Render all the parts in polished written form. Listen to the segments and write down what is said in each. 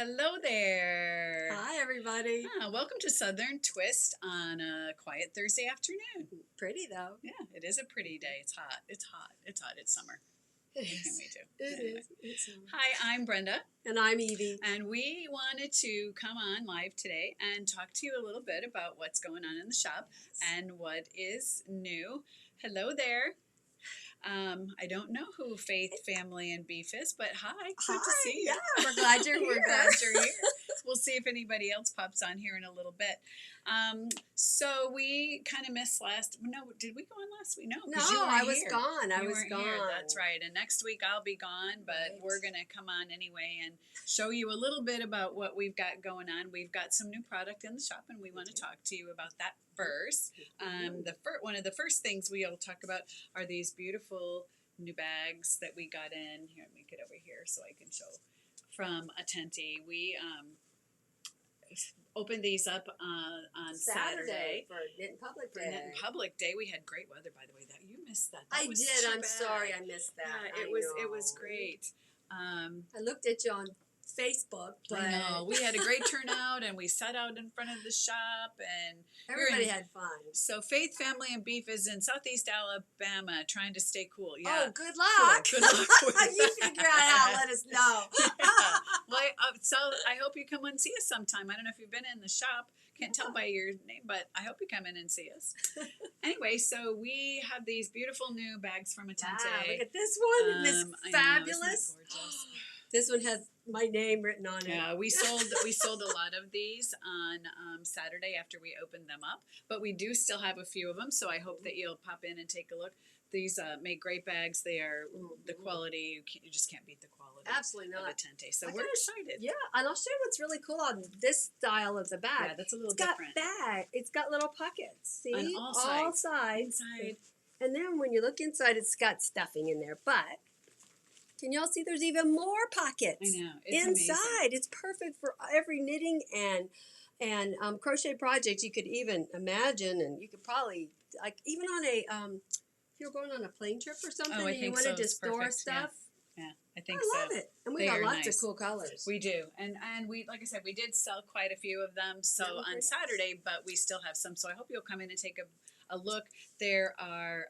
Hello there. Hi, everybody. Welcome to Southern Twist on a quiet Thursday afternoon. Pretty, though. Yeah, it is a pretty day. It's hot. It's hot. It's hot. It's summer. It What can is. we do? It Anyway. is. It's summer. Hi, I'm Brenda, And I'm Evie. and we wanted to come on live today and talk to you a little bit about what's going on in the shop and what is new. Hello there. I don't know who Faith, Family, and Beef is, but hi, good to see you. Yeah, we're glad you're here. We're glad you're here. We'll see if anybody else pops on here in a little bit. So we kind of missed did we go on last week? No, No, 'cause you weren't I was here. gone. I You was weren't gone. here. That's right. And next week I'll be gone, but Right. we're going to come on anyway and show you a little bit about what we've got going on. We've got some new product in the shop, and we want to talk to you about that first. One of the first things we'll talk about are these beautiful new bags that we got in. Here, let me get over here so I can show. From Atenti. We opened these up on Saturday. for Knit in Public For Day. Knit in Public Day. We had great weather, by the way. That you missed that. I was did. too I'm bad. sorry I missed that. Yeah, I it was know. great. I looked at you on Facebook, but I know. We had a great turnout, and we sat out in front of the shop, and everybody had fun. so Faith, Family, and Beef is in Southeast Alabama trying to stay cool. Yeah. Oh, good luck. Good luck with You that. figure out how. Let us know. Yeah. Well, so I hope you come and see us sometime. I don't know if you've been in the shop. Can't tell by your name, but I hope you come in and see us. Anyway, so we have these beautiful new bags from Atenti. Wow, look at this one. Isn't this I know, isn't fabulous? that gorgeous? This one has my name written on it. Yeah, we sold a lot of these on Saturday after we opened them up, but we do still have a few of them. So I hope that you'll pop in and take a look. These make great bags. They are the quality. You just can't beat the quality. Absolutely Of not. Atenti. So we're excited. Yeah, and I'll show you what's really cool on this style of the bag. Yeah, that's a little It's got different. It's got little pockets. See, On all sides. Inside. And then when you look inside, it's got stuffing in there. But can y'all see? There's even more pockets. I know. It's inside. amazing. It's perfect for every knitting and crochet project you could even imagine, and you could probably even on a if you're going on a plane trip or something and you wanted to store Perfect. stuff. Yeah, I think I love it, and we They got are lots nice. of cool colors. We do, and we, like I said, we did sell quite a few of them. So Yeah, on okay. Saturday, but we still have some. So I hope you'll come in and take a look. There are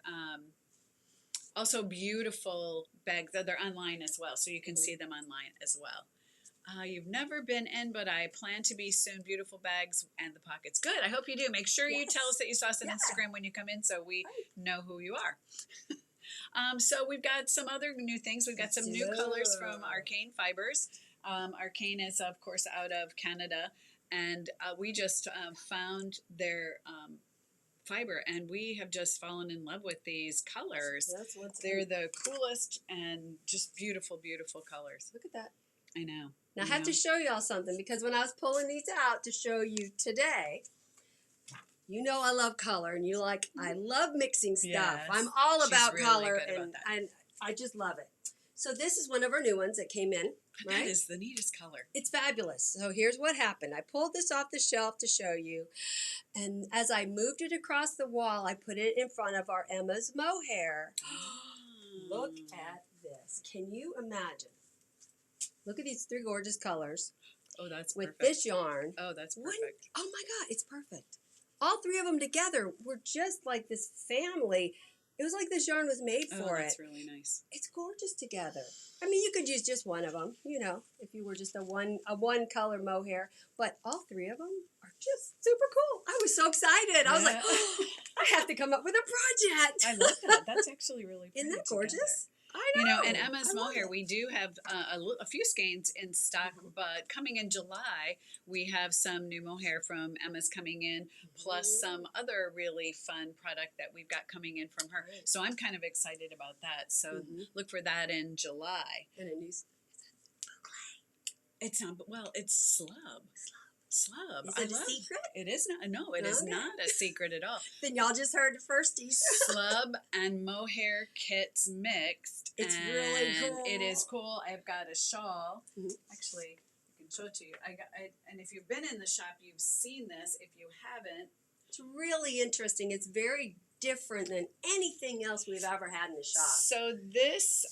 also beautiful bags that are online as well, so you can see them online as well. You've never been in, but I plan to be soon. Beautiful bags and the pockets. Good. I hope you do. Make sure you tell us that you saw us on Instagram when you come in, so we know who you are. So we've got some other new things. We've got some new colors from Arcane Fibers. Arcane is, of course, out of Canada, and we just found their fiber, and we have just fallen in love with these colors. That's what's They're the coolest and just beautiful, beautiful colors. Look at that. I know. Now I have to show y'all something, because when I was pulling these out to show you today, you know I love color, and I love mixing stuff. Yes. I'm all She's about really color, good about and that. I just love it. So this is one of our new ones that came in. That Right? is the neatest color. It's fabulous. So here's what happened. I pulled this off the shelf to show you, and as I moved it across the wall, I put it in front of our Emma's Mohair. Look at this. Can you imagine? Look at these three gorgeous colors. Oh, that's with perfect. this yarn. Oh, that's perfect. Oh my God, it's perfect. All three of them together were just like this family. It was like this yarn was made for it. That's really nice. It's gorgeous together. I mean, you could use just one of them, if you were just a one color mohair. But all three of them are just super cool. I was so excited. I was like, oh, I have to come up with a project. I love that. That's actually really pretty. Isn't that gorgeous? Together. I know. And Emma's I love Mohair, it. we do have a few skeins in stock, but coming in July, we have some new mohair from Emma's coming in, plus some other really fun product that we've got coming in from her. Right. So I'm kind of excited about that. So look for that in July. And a new It's not, well, it's Slub. Slub. Is I it a love secret? It is not. No, it is Okay. not a secret at all. Then y'all just heard the firsties. Slub and mohair kits mixed. It's really cool. It is cool. I've got a shawl. Mhm. Actually, I can show it to you. And if you've been in the shop, you've seen this. If you haven't, It's really interesting. It's very different than anything else we've ever had in the shop. So this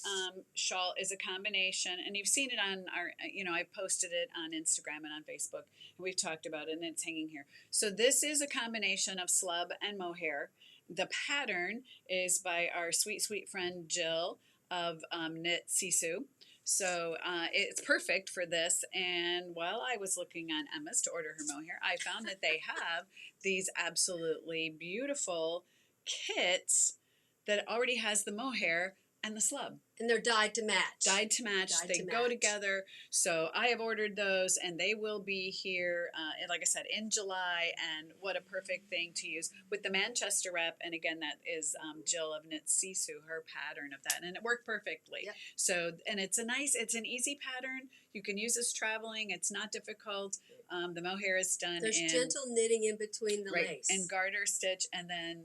shawl is a combination, and you've seen it on our, I posted it on Instagram and on Facebook, and we've talked about it, and it's hanging here. So this is a combination of slub and mohair. The pattern is by our sweet, sweet friend Jill of Knit Sisu. So it's perfect for this. And while I was looking on Emma's to order her mohair, I found that they have these absolutely beautiful kits that already has the mohair and the slub. And they're dyed to match. Dyed to match. They go together. So I have ordered those, and they will be here, like I said, in July. And what a perfect thing to use with the Manchester rep. And again, that is Jill of Knit Sisu, her pattern of that, and it worked perfectly. Yep. So, and it's an easy pattern. You can use this traveling. It's not difficult. The mohair is done. There's gentle knitting in between the lace. And garter stitch, and then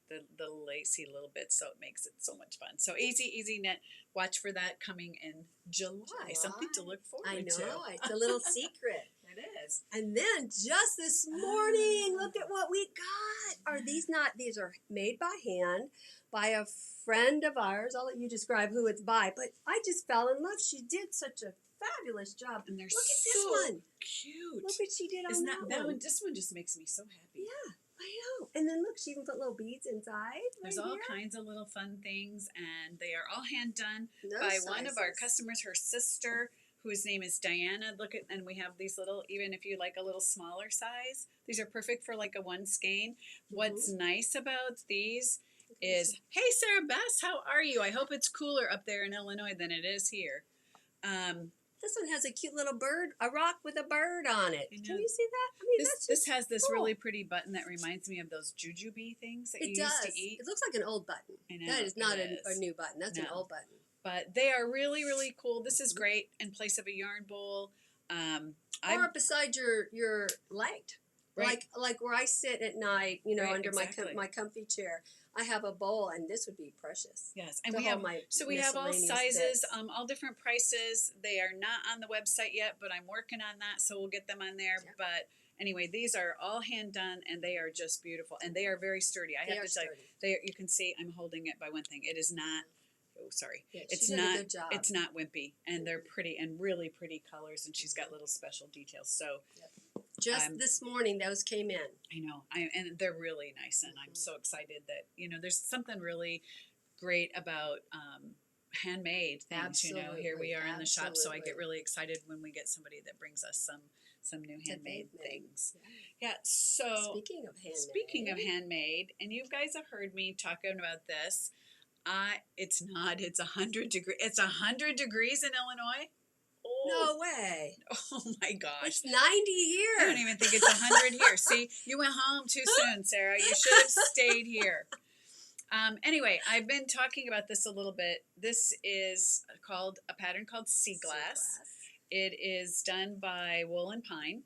the lacy little bit, so it makes it so much fun. So easy knit. Watch for that coming in July. Something to look forward to. I know. It's a little secret. It is. And then just this morning, look at what we got. Are these not? These are made by hand by a friend of ours. I'll let you describe who it's by. But I just fell in love. She did such a fabulous job. And they're look at so this one. Cute. Look what she did on that one. This one just makes me so happy. Yeah. I know. And then look, she even put little beads inside. There's all kinds of little fun things, and they are all hand done by one of our customers, her sister, whose name is Diana. And we have these little, even if you like a little smaller size, these are perfect for like a one skein. What's nice about these is, hey, Sarah Bess, how are you? I hope it's cooler up there in Illinois than it is here. This one has a cute little bird, a rock with a bird on it. Can you see that? I mean, this has this really pretty button that reminds me of those jujube things that you used to eat. It looks like an old button. I know, that is not a new button. That's an old button. But they are really, really cool. This is great in place of a yarn bowl. Or beside your light. Right. Like where I sit at night, under my comfy chair. I have a bowl, and this would be precious. Yes, and we have all sizes, all different prices. They are not on the website yet, but I'm working on that, so we'll get them on there. Yeah. But anyway, these are all hand done, and they are just beautiful, and they are very sturdy. I have to tell you, you can see I'm holding it by one thing. It is not. Oh, sorry. Yeah, it's not. It's not wimpy, and they're pretty and really pretty colors, and she's got little special details. So. Yep. Just this morning, those came in. I know, and they're really nice, and I'm so excited that there's something really great about handmade things. Absolutely. Here we are in the shop, so I get really excited when we get somebody that brings us some new handmade things. Yeah. So speaking of handmade, and you guys have heard me talking about this. It's 100 degrees. It's 100 degrees in Illinois. No way. Oh my gosh. It's 90 here. I don't even think it's 100 here. See, you went home too soon, Sarah. You should have stayed here. Anyway, I've been talking about this a little bit. This is a pattern called Sea Glass. It is done by Wool and Pine.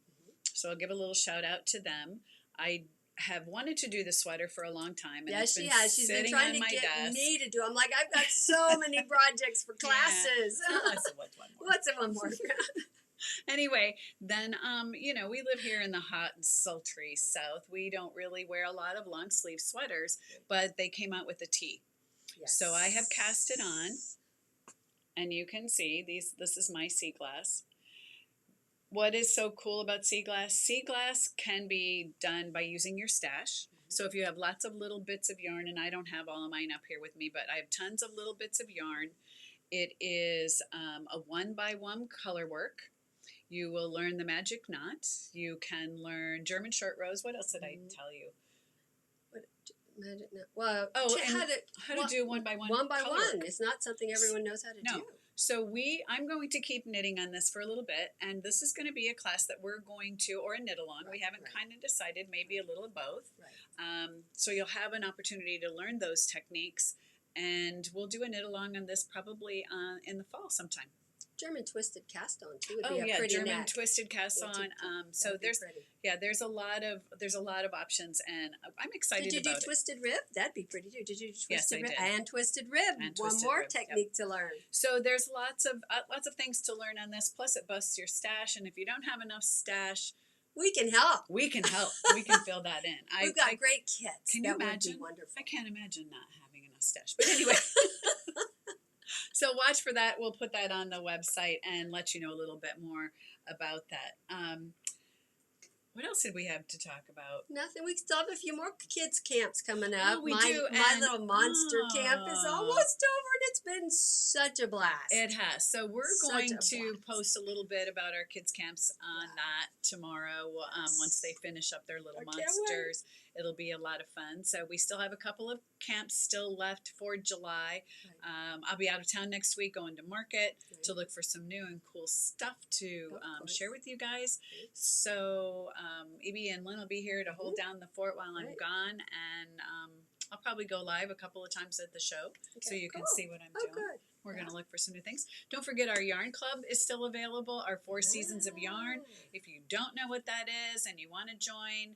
So I'll give a little shout out to them. I have wanted to do the sweater for a long time. And she has. She's been trying to get me to do. I'm like, I've got so many projects for classes. What's one more? Anyway, then, we live here in the hot and sultry South. We don't really wear a lot of long sleeve sweaters, but they came out with a tee. Yes. So I have cast it on, and you can see this is my Sea Glass. What is so cool about Sea Glass? Sea Glass can be done by using your stash. So if you have lots of little bits of yarn, and I don't have all of mine up here with me, but I have tons of little bits of yarn. It is a 1x1 color work. You will learn the magic knot. You can learn German short rows. What else did I tell you? Magic knot. Well, how to do 1x1 1x1. It's not something everyone knows how to do. So I'm going to keep knitting on this for a little bit, and this is going to be a class that we're going to, or a knit along. We haven't kind of decided, maybe a little of both. Right. So you'll have an opportunity to learn those techniques, and we'll do a knit along on this probably in the fall sometime. German twisted cast on too would be a pretty German twisted cast on. So there's a lot of options, and I'm excited about it. Did you do twisted rib? That'd be pretty too. Did you do twisted rib? Did. And twisted rib. One more technique to learn. So there's lots of things to learn on this. Plus, it busts your stash, and if you don't have enough stash, We can help. We can help. We can fill that in. We've got great kits. Can you That imagine? would be wonderful. I can't imagine not having enough stash. But anyway, so watch for that. We'll put that on the website and let you know a little bit more about that. What else did we have to talk about? Nothing. We still have a few more kids camps coming up. Oh, we my do, my and- little monster camp is almost over, and it's been such a blast. It has. So we're Such going a to blast. post a little bit about our kids' camps on Yeah. that tomorrow. Yes. Once they finish up their little I can't wait. monsters, it'll be a lot of fun. So we still have a couple of camps still left for July. Right. I'll be out of town next week, going to market Right. to look for some new and cool stuff to Of course. share with you guys. Right. So Evie and Lynn will be here to hold down the fort while I'm Right. gone, and I'll probably go live a couple of times at the show, so Okay, you can cool. see what I'm Oh, doing. good. We're going to look for some new things. Don't forget our yarn club is still available, our 4 seasons of yarn. If you don't know what that is and you want to join,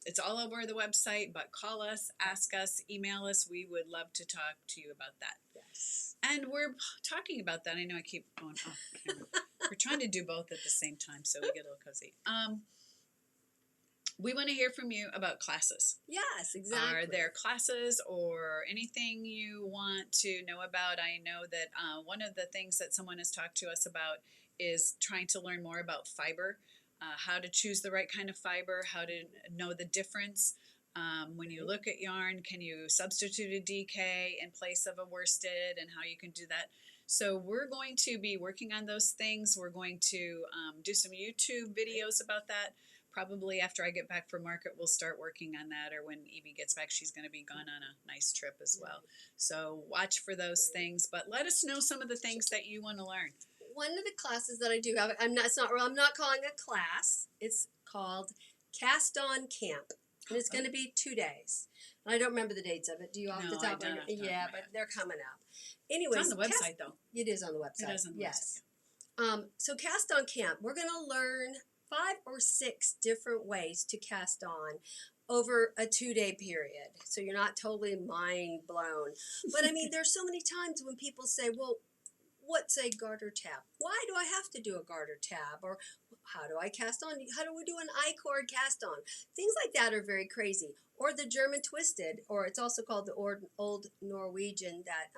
it's all over the website, but call us, ask us, email us. We would love to talk to you about that. Yes. And we're talking about that. I know I keep going off camera. We're trying to do both at the same time, so we get a little cozy. We want to hear from you about classes. Yes, exactly. Are there classes or anything you want to know about? I know that one of the things that someone has talked to us about is trying to learn more about fiber, how to choose the right kind of fiber, how to know the difference. When you look at yarn, can you substitute a DK in place of a worsted, and how you can do that? So we're going to be working on those things. We're going to do some YouTube videos about that. Probably after I get back from market, we'll start working on that, or when Evie gets back, she's going to be gone on a nice trip as well. So watch for those things, but let us know some of the things that you want to learn. One of the classes that I do have, I'm not calling it a class. It's called Cast On Camp, and it's going to be 2 days. And I don't remember the dates of it. Do you off the No, I top of don't your off the top of Yeah, my but head. they're coming up. Anyways, It's on the website, though. It is on the website. It is on the yes. website. So Cast On Camp, we're going to learn 5 or 6 different ways to cast on over a 2-day period. So you're not totally mind blown. But I mean, there's so many times when people say, well, what's a garter tab? Why do I have to do a garter tab? Or how do I cast on? How do we do an I-cord cast on? Things like that are very crazy. Or the German twisted, or it's also called the old Norwegian that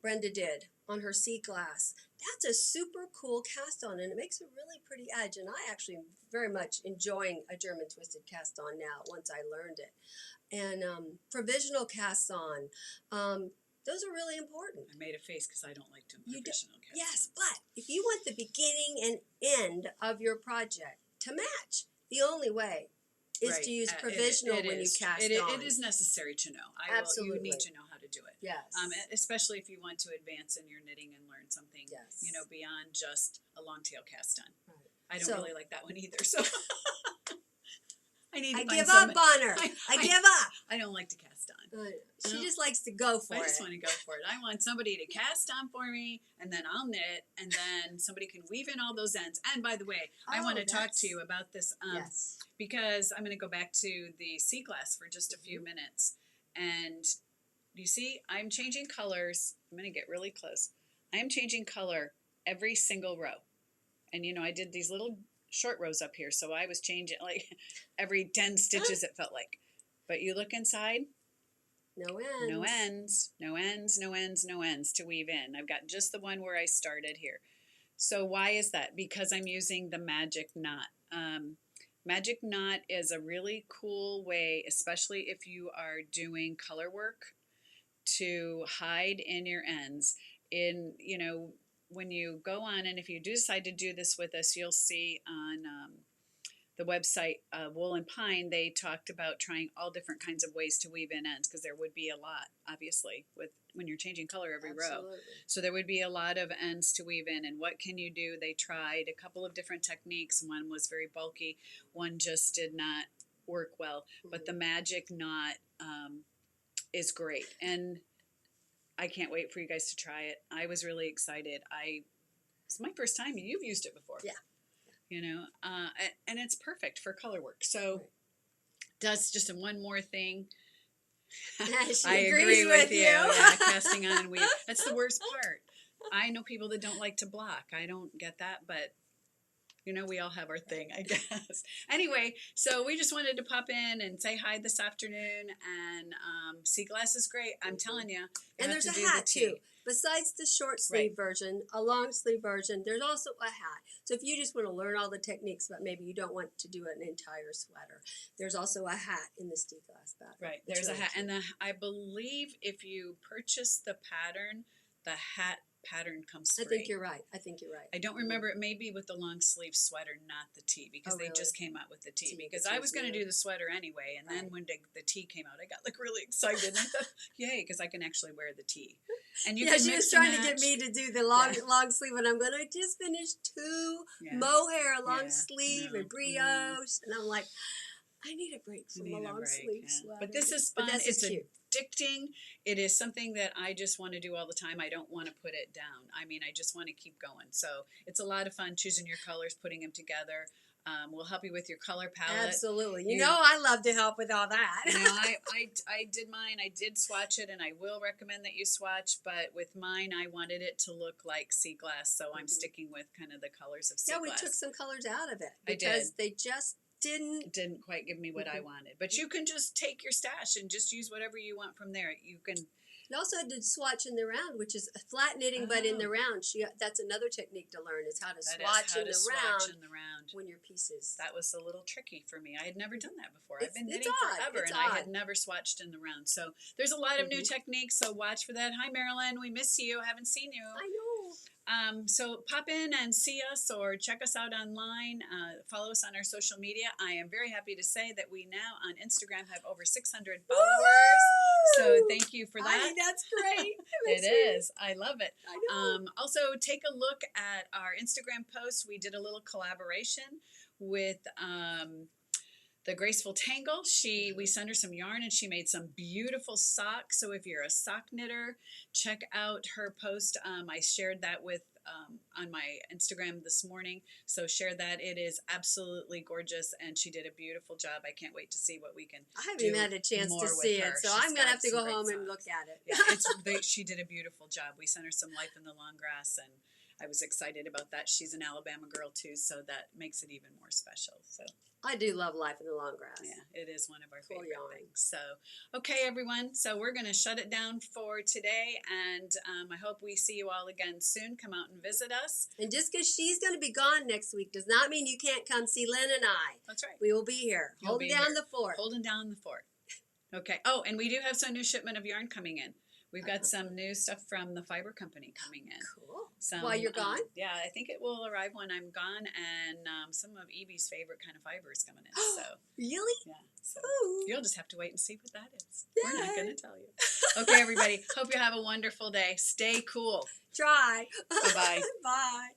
Brenda did on her sea glass. That's a super cool cast on, and it makes a really pretty edge. And I actually am very much enjoying a German twisted cast on now once I learned it. And provisional casts on, those are really important. I made a face because I don't like doing You do- professional cast. Yes, but if you want the beginning and end of your project to match, the only way is Right. to use It provisional when you is. cast It on. is necessary to know. You Absolutely. need to know how to do it. Yes. Especially if you want to advance in your knitting and learn something, Yes. beyond just a long tail cast on. Right. I don't So- really like that one either. So I need to I find give somebody- up on her. I give up. I don't like to cast on. She No. just likes to go for I it. just want to go for it. I want somebody to cast on for me, and then I'll knit, and then somebody can weave in all those ends. And by the way, I want to talk that's- to you about this yes. because I'm going to go back to the sea glass for just a few minutes. And you see, I'm changing colors. I'm going to get really close. I am changing color every single row. And I did these little short rows up here, so I was changing like every 10 stitches it felt like. But you look inside, No ends. no ends, no ends, no ends, no ends to weave in. I've got just the one where I started here. So why is that? Because I'm using the magic knot. Magic knot is a really cool way, especially if you are doing color work, to hide in your ends. When you go on, and if you do decide to do this with us, you'll see on the website Wool and Pine, they talked about trying all different kinds of ways to weave in ends, because there would be a lot, obviously, when you're changing color every row. Absolutely. So there would be a lot of ends to weave in, and what can you do? They tried a couple of different techniques. One was very bulky, one just did not work well, but the magic knot is great, and I can't wait for you guys to try it. I was really excited. It's my first time. You've used it before. Yeah. And it's perfect for color work. So that's just one more thing. She I agrees agree with you. you. Yeah, casting on and weave. That's the worst part. I know people that don't like to block. I don't get that, but You know, we all have our thing, I guess. Anyway, so we just wanted to pop in and say hi this afternoon. And sea glass is great. I'm telling you. And there's a hat too. Besides the short sleeve version, a long sleeve version, there's also a hat. So if you just want to learn all the techniques, but maybe you don't want to do an entire sweater, there's also a hat in the sea glass pattern. Right. There's a hat. And I believe if you purchase the pattern, the hat pattern comes free. I think you're right. I don't remember. It may be with the long sleeve sweater, not the tee, because they just came out with the tee. Because I was going to do the sweater anyway, and then when the tee came out, I got like really excited. And I thought, yay, because I can actually wear the tee. And you can she was trying to get me to do the long sleeve, and I'm going to just finish 2 mohair long sleeve and brioche, and I'm like, I need a break from a long sleeve sweater. But this is fun. It's cute. Addicting. It is something that I just want to do all the time. I don't want to put it down. I mean, I just want to keep going. So it's a lot of fun choosing your colors, putting them together. We'll help you with your color palette. Absolutely. You know I love to help with all that. You know, I did mine. I did swatch it, and I will recommend that you swatch. But with mine, I wanted it to look like sea glass, so I'm sticking with kind of the colors of sea glass. Yeah, we took some colors out of it because they just didn't quite give me what I wanted. But you can just take your stash and just use whatever you want from there. You can. I also did swatch in the round, which is flat knitting, but in the round. That's another technique to learn is how to swatch in the round when your pieces. That was a little tricky for me. I had never done that before. I've been knitting forever, and I had never swatched in the round. So there's a lot of new techniques, so watch for that. Hi, Marilyn. We miss you. Haven't seen you. I know. So pop in and see us or check us out online. Follow us on our social media. I am very happy to say that we now on Instagram have over 600 followers. Woo-hoo! So thank you for that. I think that's great. It is. I love it. I know. Also, take a look at our Instagram post. We did a little collaboration with the Graceful Tangle. We sent her some yarn and she made some beautiful socks. So if you're a sock knitter, check out her post. I shared that with on my Instagram this morning. So share that. It is absolutely gorgeous and she did a beautiful job. I can't wait to see what we can do. I haven't even had a chance to see it, so I'm going to have to go home and look at it. Yeah, she did a beautiful job. We sent her some Life in the Long Grass and I was excited about that. She's an Alabama girl too, so that makes it even more special. So I do love Life in the Long Grass. Yeah, it is one of our favorite things. So, okay, everyone. So we're going to shut it down for today, and I hope we see you all again soon. Come out and visit us. And just because she's going to be gone next week does not mean you can't come see Lynn and I. That's right. We will be here, holding down the fort. Holding down the fort. Okay. Oh, and we do have some new shipment of yarn coming in. We've got some new stuff from the fiber company coming in. Cool. Some, while you're gone? Yeah, I think it will arrive when I'm gone, and some of Evie's favorite kind of fiber is coming in. So really? Yeah. So ooh. You'll just have to wait and see what that is. Yay. We're not going to tell you. Okay, everybody. Hope you have a wonderful day. Stay cool. Try. Bye-bye. Bye.